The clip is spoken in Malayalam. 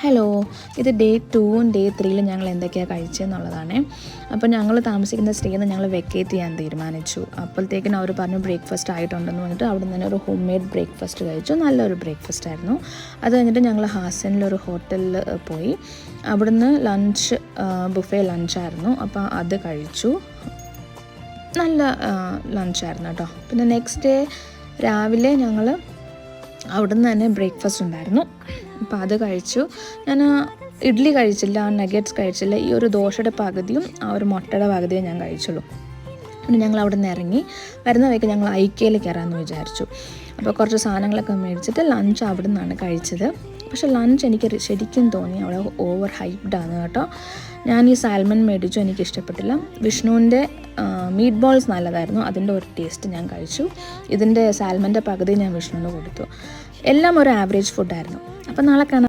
ഹലോ, ഇത് ഡേ 2-ഉം ഡേ 3-ലും ഞങ്ങൾ എന്തൊക്കെയാണ് കഴിച്ചതെന്നുള്ളതാണ്. അപ്പോൾ ഞങ്ങൾ താമസിക്കുന്ന സ്റ്റേയിൽ നിന്ന് ഞങ്ങൾ വെക്കേറ്റ് ചെയ്യാൻ തീരുമാനിച്ചു. അപ്പോഴത്തേക്കിനും അവർ പറഞ്ഞു ബ്രേക്ക്ഫാസ്റ്റ് ആയിട്ടുണ്ടെന്ന് പറഞ്ഞിട്ട് അവിടെ നിന്ന് തന്നെ ഒരു ഹോം മെയ്ഡ് ബ്രേക്ക്ഫാസ്റ്റ് കഴിച്ചു. നല്ലൊരു ബ്രേക്ക്ഫാസ്റ്റ് ആയിരുന്നു. അത് കഴിഞ്ഞിട്ട് ഞങ്ങൾ ഹാസനിലൊരു ഹോട്ടലിൽ പോയി. അവിടുന്ന് ലഞ്ച് ബുഫേ ലഞ്ചായിരുന്നു. അപ്പോൾ അത് കഴിച്ചു. നല്ല ലഞ്ചായിരുന്നു കേട്ടോ. പിന്നെ നെക്സ്റ്റ് ഡേ രാവിലെ ഞങ്ങൾ അവിടുന്ന് തന്നെ ബ്രേക്ക്ഫാസ്റ്റ് ഉണ്ടായിരുന്നു. അപ്പോൾ അത് കഴിച്ചു. ഞാൻ ഇഡ്ഡലി കഴിച്ചില്ല, നഗറ്റ്സ് കഴിച്ചില്ല. ഈ ഒരു ദോശയുടെ പകുതിയും ആ ഒരു മുട്ടയുടെ പകുതിയും ഞാൻ കഴിച്ചുള്ളൂ. പിന്നെ ഞങ്ങൾ അവിടെ നിന്ന് ഇറങ്ങി വരുന്ന വഴിക്ക് ഞങ്ങൾ ഐക്കയിൽ കയറാമെന്ന് വിചാരിച്ചു. അപ്പോൾ കുറച്ച് സാധനങ്ങളൊക്കെ മേടിച്ചിട്ട് ലഞ്ച് അവിടെ നിന്നാണ് കഴിച്ചത്. പക്ഷേ ലഞ്ച് എനിക്ക് ശരിക്കും തോന്നി അവിടെ ഓവർ ഹൈപ്ഡാണ് കേട്ടോ. ഞാൻ ഈ സാൽമൺ മേടിച്ചു, എനിക്ക് ഇഷ്ടപ്പെട്ടില്ല. വിഷ്ണുവിൻ്റെ മീറ്റ് ബോൾസ് നല്ലതായിരുന്നു, അതിൻ്റെ ഒരു ടേസ്റ്റ് ഞാൻ കഴിച്ചു. ഇതിൻ്റെ സാൽമൻ്റെ പകുതി ഞാൻ വിഷ്ണുവിന് കൊടുത്തു. എല്ലാം ഒരു ആവറേജ് ഫുഡായിരുന്നു. അപ്പോൾ നാളെ കാണാം.